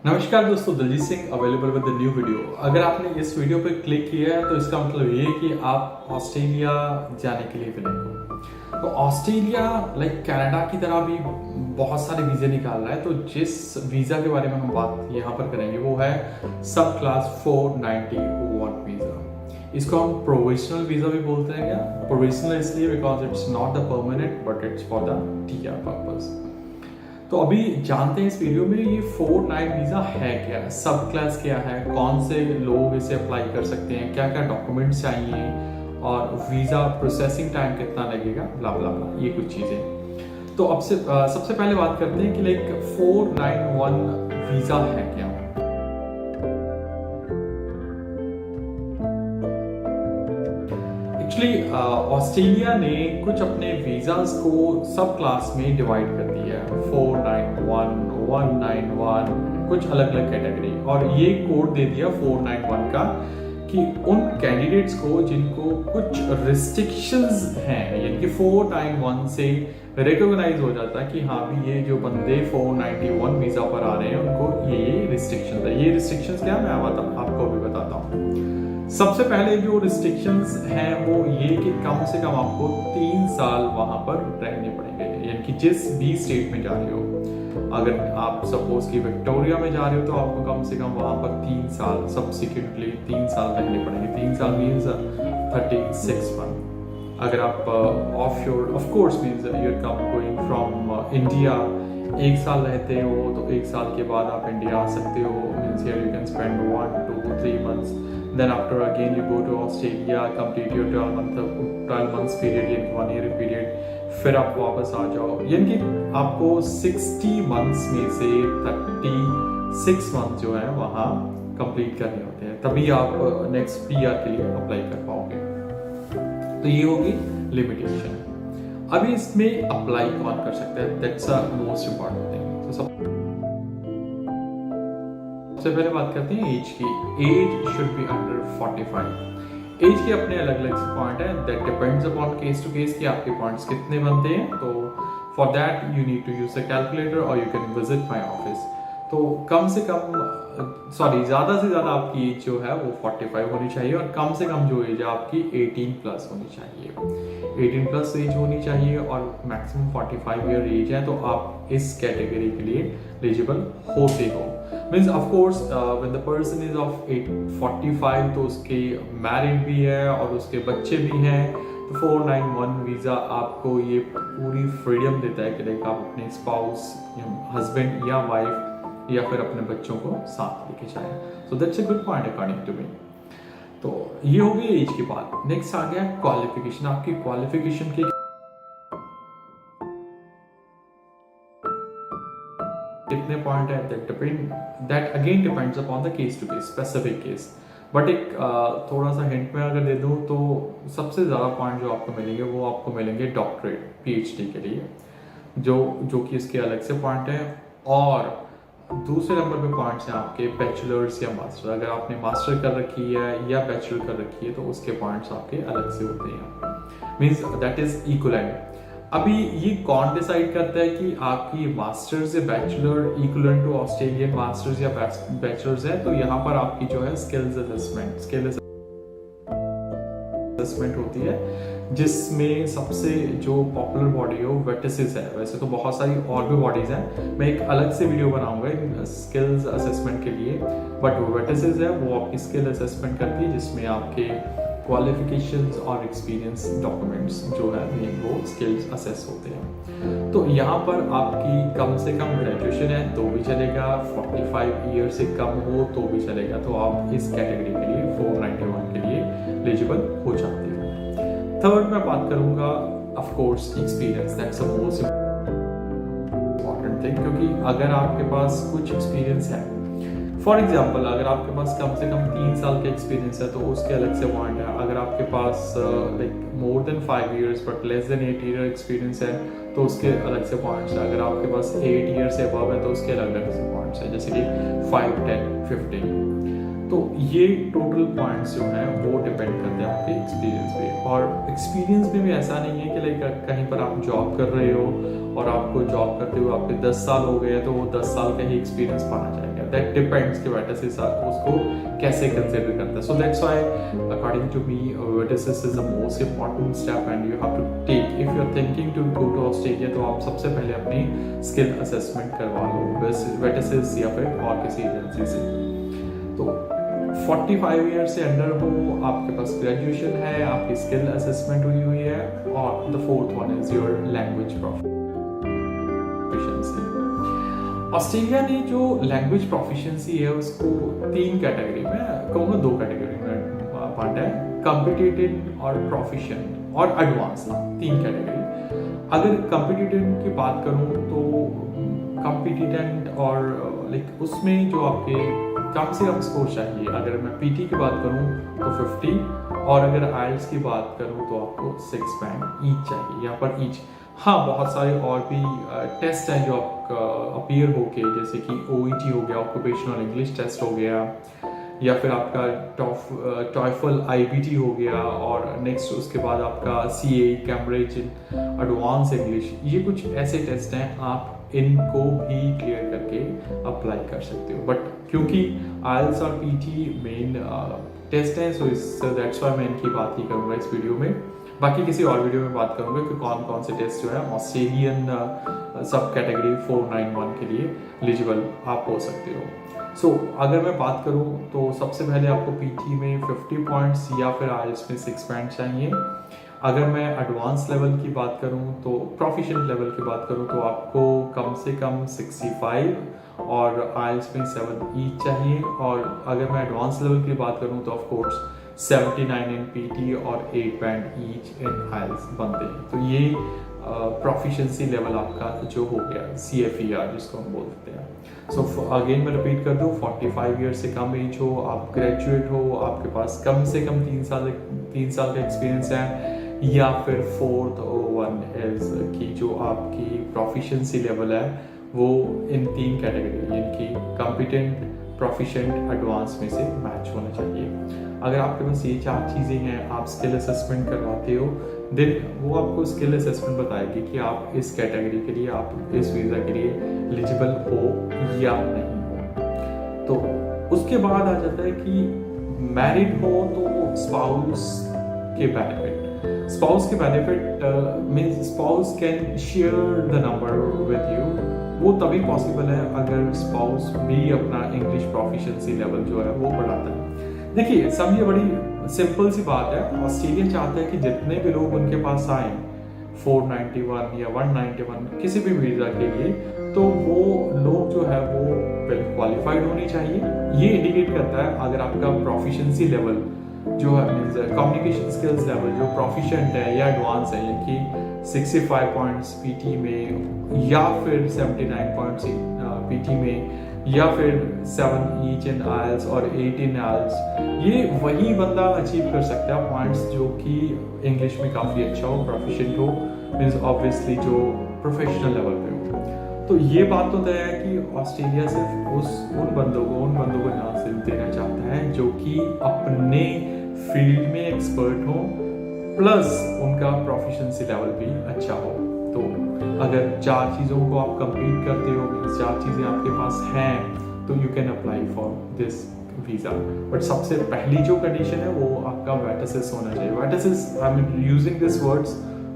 नमस्कार दोस्तों, Daljit Singh available with the new video. अगर आपने इस वीडियो पर क्लिक किया है तो इसका मतलब ये है कि आप ऑस्ट्रेलिया जाने के लिए विलिंग हो। तो ऑस्ट्रेलिया लाइक कनाडा की तरह भी बहुत सारे वीज़े निकाल रहा है। तो जिस वीज़ा के बारे में हम बात यहाँ पर करेंगे वो है सब क्लास 491 वीज़ा। इसको हम प्रोविजनल वीज़ा भी बोलते हैं। क्या प्रोविजनल इसलिए because it's not the permanent but it's for the TR purpose. तो अभी जानते हैं इस वीडियो में ये 49 वीज़ा है क्या, सब क्लास क्या है, कौन से लोग इसे अप्लाई कर सकते हैं, क्या क्या डॉक्यूमेंट्स चाहिए और वीज़ा प्रोसेसिंग टाइम कितना लगेगा, ब्ला ब्ला ब्ला, ये कुछ चीज़ें। तो अब से सबसे पहले बात करते हैं कि लाइक 491 वीज़ा है क्या। एक्चुअली ऑस्ट्रेलिया ने कुछ अपने वीज़ास को सब क्लास में डिवाइड कर दिया है, 491, 191, कुछ अलग अलग कैटेगरी, और ये कोड दे दिया 491 का कि उन कैंडिडेट्स को जिनको कुछ रिस्ट्रिक्शंस हैं, यानी कि 491 से रिकॉग्नाइज हो जाता है कि हाँ भी ये जो बंदे 491 वीज़ा पर आ रहे हैं उनको ये रिस्ट्रिक्शंस है। ये रिस्ट्रिक्शंस क्या, मैं आपको भी बताता हूँ। सबसे पहले जो रिस्ट्रिक्शंस हैं वो ये कि कम से कम आपको 3 साल वहां पर रहने पड़ेंगे, यानी कि जिस भी स्टेट में जा रहे हो। अगर आप सपोज कि विक्टोरिया में जा रहे हो तो आपको कम से कम वहां पर 3 साल सब्सिक्वेंटली 3 साल रहने पड़ेंगे। 3 साल मीन्स 36 मंथ। अगर आप offshore of course means you are come going from India, 1 साल रहते हो तो 1 साल के बाद आप इंडिया आ सकते हो। Means here you can spend 1 to 3 months, then after again you go to Australia, complete your 12 months period, यानी 1 year period, फिर आप वापस आ जाओ। यानी कि आपको 60 months में से 36 months जो है वहाँ कंप्लीट करने होते हैं, तभी आप नेक्स्ट पीआर के लिए अप्लाई कर पाओगे। तो ये होगी लिमिटेशन। अभी इसमें अप्लाई कौन कर सकता है, that's a most important thing. तो सबसे पहले बात करते हैं एज की। Age should be under 45। Age के अपने अलग अलग पॉइंट है, that depends upon case to case कि आपके पॉइंट्स कितने बनते हैं। तो for that you need to use a calculator और you can visit my office. तो कम से कम ज़्यादा से ज़्यादा आपकी एज जो है वो 45 होनी चाहिए, और कम से कम जो एज है आपकी 18 प्लस होनी चाहिए। 18 प्लस एज होनी चाहिए और मैक्सिमम 45 ईयर एज है तो आप इस कैटेगरी के लिए एलिजिबल होते हो। Means of course when the person is of 45 तो उसके मैरिड भी है और उसके बच्चे भी हैं। तो 491 वीज़ा आपको ये पूरी फ्रीडम देता है कि लाइक आप अपने स्पाउस, हस्बैंड या वाइफ या फिर अपने बच्चों को साथ लेके जाएं। So that's a good point according to me. तो ये हो गई एज की बात। नेक्स्ट आ गया क्वालिफिकेशन। आपकी क्वालिफिकेशन के कितने पॉइंट है, that again depends upon the case to case, specific case. But एक थोड़ा सा हिंट में अगर दे दूं तो सबसे ज़्यादा पॉइंट जो आपको मिलेंगे वो आपको मिलेंगे डॉक्टरेट पीएचडी के लिए, जो कि इसके अलग से पॉइंट है। और दूसरे नंबर पे पॉइंट्स हैं आपके बैचलर्स या मास्टर। अगर आपने मास्टर कर रखी है या बैचलर कर रखी है तो उसके पॉइंट्स आपके अलग से होते हैं, मीन्स दैट इज इक्वलेंट। अभी ये कौन डिसाइड करता है कि आपकी मास्टर्स या bachelor equivalent to Australian masters या बैचलर्स है? तो यहाँ पर आपकी जो है स्किल असेसमेंट होती है, जिसमें सबसे जो पॉपुलर बॉडी हो वेटिसिस है। वैसे तो बहुत सारी और भी बॉडीज हैं, मैं एक अलग से वीडियो बनाऊंगा स्किल्स असेसमेंट के लिए, बट वेटिसिस है वो आपकी स्किल असेसमेंट करती है, जिसमें आपके क्वालिफिकेशंस और एक्सपीरियंस डॉक्यूमेंट्स जो है वो स्किल्स असेस होते हैं। तो यहाँ पर आपकी कम से कम ग्रेजुएशन है तो भी चलेगा, 45 ईयर से कम हो तो भी चलेगा। तो आप इस कैटेगरी के लिए 491 के लिए एलिजिबल हो जाते हो। थर्ड मैं बात करूंगा of course experience, that's the most important thing, क्योंकि अगर आपके पास कुछ एक्सपीरियंस है, फॉर एग्जाम्पल अगर आपके पास कम से कम 3 साल का एक्सपीरियंस है तो उसके अलग से पॉइंट है। अगर आपके पास like more than 5 years but less than 8 year experience है तो उसके अलग से पॉइंट्स है। अगर आपके पास 8 years से अबव है तो उसके अलग अलग से पॉइंट्स है, जैसे कि 5, 10, 15। तो ये टोटल पॉइंट्स जो हैं वो डिपेंड करते हैं आपके एक्सपीरियंस पे। और एक्सपीरियंस में भी ऐसा नहीं है कि लाइक कहीं पर आप जॉब कर रहे हो और आपको जॉब करते हुए आपके 10 साल हो गए तो वो 10 साल का ही एक्सपीरियंस माना जाएगा। है, दैट डिपेंड्स कि वेटसिस उसको कैसे कंसिडर करता है. So that's why according to me VETASSESS is the most important step and you have to take. If you are thinking to go to Australia तो आप सबसे पहले अपनी स्किल असेसमेंट करवा लो वेटसिस या फिर और किसी एजेंसी से. तो 45 ईयर से अंडर हो, आपके पास ग्रेजुएशन है, आपकी स्किल असेसमेंट हुई है, और the fourth one is your language proficiency. Australia ने जो लैंग्वेज प्रोफिशिएंसी है उसको 3 कैटेगरी में, कहूँगा 2 कैटेगरी में बांटा है, कॉम्पिटिटिव और प्रोफिशिएंट और एडवांस. 3 कैटेगरी. अगर कॉम्पिटिटिव की बात करूँ तो कॉम्पिटिटेंट और लाइक उसमें जो आपके कम से कम स्कोर चाहिए. अगर मैं पीटी की बात करूं तो 50, और अगर आइल्स की बात करूं तो आपको 6 बैंड ईच चाहिए यहाँ पर ईच. हाँ, बहुत सारे और भी टेस्ट हैं जो आपका अपीयर होके, जैसे कि OET हो गया, ऑक्यूपेशनल इंग्लिश टेस्ट हो गया, या फिर आपका टॉयफल IBT हो गया, और नेक्स्ट उसके बाद आपका CA कैम्ब्रिज एडवांस इंग्लिश. ये कुछ ऐसे टेस्ट हैं, आप इनको भी क्लियर करके अप्लाई कर सकते हो. बट क्योंकि आइल्स और पीटी मेन टेस्ट हैं, सो दैट्स व्हाई मैं इनकी बात ही करूँगा इस वीडियो में. बाकी किसी और वीडियो में बात करूँगा कि कौन कौन से टेस्ट जो है ऑस्ट्रेलियन सब कैटेगरी 491 के लिए एलिजिबल आप हो सकते हो. सो अगर मैं बात करूँ तो सबसे पहले आपको पीटी में 50 पॉइंट्स या फिर आइल्स में 6 पॉइंट चाहिए. अगर मैं एडवांस लेवल की बात करूं तो प्रोफिशिएंट लेवल की बात करूं तो आपको कम से कम 65 और आइल्स में 7 ईच चाहिए. और अगर मैं एडवांस लेवल की बात करूं तो ऑफ कोर्स 79 इन पीटी और 8 बैंड ईच इन आइल्स बनते हैं. तो ये प्रोफिशिएंसी लेवल आपका जो हो गया CFER जिसको हम बोलते हैं. सो अगेन मैं रिपीट कर दूं, 45 ईयर से कम एज हो, आप ग्रेजुएट हो, आपके पास कम से कम 3 साल का एक्सपीरियंस है, या फिर 4th one is कि जो आपकी प्रोफिशिएंसी लेवल है वो इन 3 कैटेगरी इनकी कॉम्पिटेंट, प्रोफिशिएंट, एडवांस में से मैच होना चाहिए. अगर आपके पास ये 4 चीज़ें हैं, आप स्किल असेसमेंट करवाते हो, देन वो आपको स्किल असेसमेंट बताएगी कि आप इस कैटेगरी के लिए, आप इस वीज़ा के लिए एलिजिबल हो या नहीं हो. तो उसके बाद आ जाता है कि मैरिड हो तो स्पाउस के बेनिफिट. स्पाउस के benefit means spouse can share the number with you. वो तभी पॉसिबल है अगर स्पाउस भी अपना इंग्लिश प्रोफिशिएंसी लेवल जो है वो बढ़ाता है. देखिए, समझिए, बड़ी सिंपल सी बात है. ऑस्ट्रेलिया चाहता है कि जितने भी लोग उनके पास आए 491 या 191 किसी भी वीज़ा के लिए, तो वो लोग जो है वो वेल क्वालिफाइड होनी चाहिए. ये इंडिकेट करता है अगर आपका प्रोफिशिएंसी लेवल जो है मीन्स कम्युनिकेशन स्किल्स लेवल जो प्रोफिशिएंट है या एडवांस है, यानी कि 65 पॉइंट्स पीटी में या फिर 79 पॉइंट्स पीटी में या फिर 7 ईच इन आइल्स और 8 इन आइल्स, ये वही बंदा अचीव कर सकता है पॉइंट्स जो कि इंग्लिश में काफ़ी अच्छा हो, प्रोफिशिएंट हो, मीन्स ऑब्वियसली जो प्रोफेशनल लेवल पे हो. तो ये बात तो तय है कि ऑस्ट्रेलिया सिर्फ उन बंदों को चांस देना चाहता है जो कि अपने फील्ड में एक्सपर्ट हो, प्लस उनका प्रोफिशिएंसी लेवल भी अच्छा हो. तो अगर 4 चीज़ों को आप कंप्लीट करते हो, 4 चीज़ें आपके पास हैं, तो you can apply for this visa. But सबसे पहली जो कंडीशन है वो आपका वेटसिस होना चाहिए. VETASSESS, I am using this words,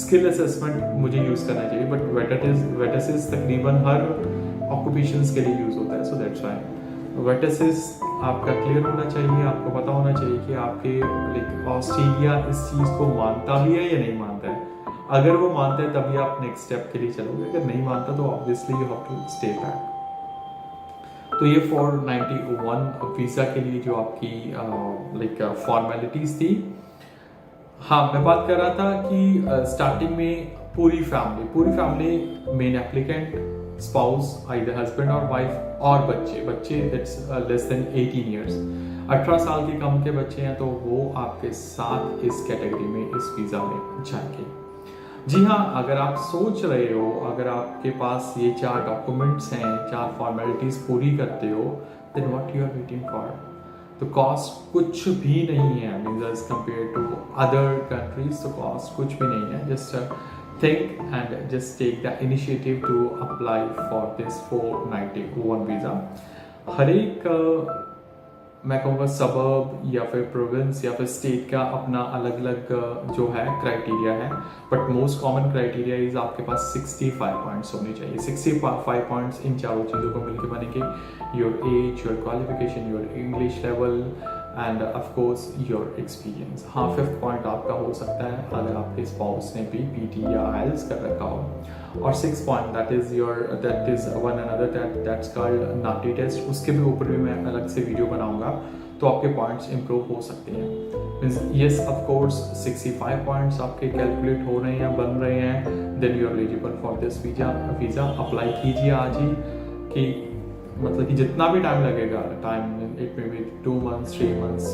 skill assessment मुझे यूज़ करना चाहिए, बट वेटसिस तकरीबन हर ऑक्यूपेशंस के लिए यूज़ होता है. सो दैट्स व्हाई वेटसिस आपका क्लियर होना चाहिए. आपको पता होना चाहिए कि आपके लाइक ऑस्ट्रेलिया इस चीज़ को मानता भी है या नहीं मानता है. अगर वो मानता है तभी आप नेक्स्ट स्टेप के लिए चलोगे, अगर नहीं मानता तो obviously you have to stay back. तो ये 491 वीज़ा के लिए जो आपकी लाइक फॉर्मेलिटीज़ थी. हाँ, मैं बात कर रहा था कि स्टार्टिंग में पूरी family main applicant, spouse, either husband और वाइफ, और बच्चे दैट्स लेस देन 18 ईयर्स, 18 साल के कम के बच्चे हैं तो वो आपके साथ इस कैटेगरी में, इस वीज़ा में जाएंगे. जी हाँ, अगर आप सोच रहे हो, अगर आपके पास ये 4 डॉक्यूमेंट्स हैं, 4 फॉर्मेलिटीज़ पूरी करते हो, then what you are waiting for. तो कॉस्ट कुछ भी नहीं है, means as compare to other countries, तो कॉस्ट कुछ भी नहीं है. Just think and just take the initiative to apply for this 491 visa. हर एक मैं कहूँगा सबर्ब या फिर प्रोविंस या फिर स्टेट का अपना अलग अलग जो है क्राइटेरिया है, but most common criteria is आपके पास 65 पॉइंट्स होने चाहिए। 65 पॉइंट्स इन चारों चीज़ों को मिलकर बनेंगे, your age, your qualification, your English level end of course your experience. हाँ, 5th पॉइंट आपका हो सकता है अगर आपके स्पाउस ने भी पीटी या आइल्स कर रखा हो, और 6th point that is one another that's called NAATI test. उसके भी ऊपर भी मैं अलग से वीडियो बनाऊंगा, तो आपके पॉइंट्स इंप्रूव हो सकते हैं। Means yes of course 65 points आपके कैलकुलेट हो रहे हैं, बन रहे हैं, then you are eligible for this visa apply कीजिए आज ही। कि मतलब कि जितना भी टाइम लगेगा, time it may be 2 months, 3 months,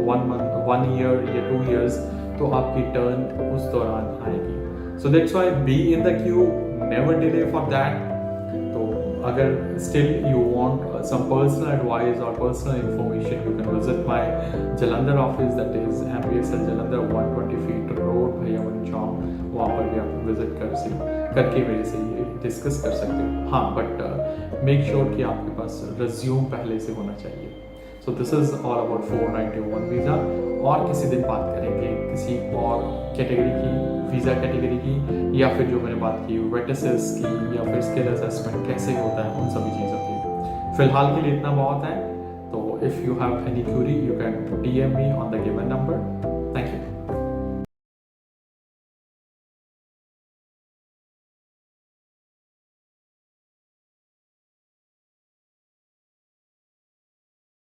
1 month, 1 year या 2 years, तो आपकी टर्न उस दौरान आएगी। So that's why be in the queue, never delay for that. तो अगर still you want some personal advice और personal information, you can visit my Jalandhar office, that is MBSL Jalandhar 120 feet road, Bhaiya Chowk. वहाँ पर भी आप विजिट करके मेरे से ये डिस्कस कर सकते हो। हाँ, बट मेक श्योर कि आपके पास रिज्यूम पहले से होना चाहिए। So this is all about 491 visa. और किसी दिन बात करेंगे किसी और कैटेगरी की, वीज़ा कैटेगरी की, या फिर जो मैंने बात की वेटेसिस की, या फिर स्किल असेसमेंट कैसे होता है, उन सभी चीज़ों की। फिलहाल के लिए इतना बहुत है। तो if you have any Curie, you can DM me on the given number.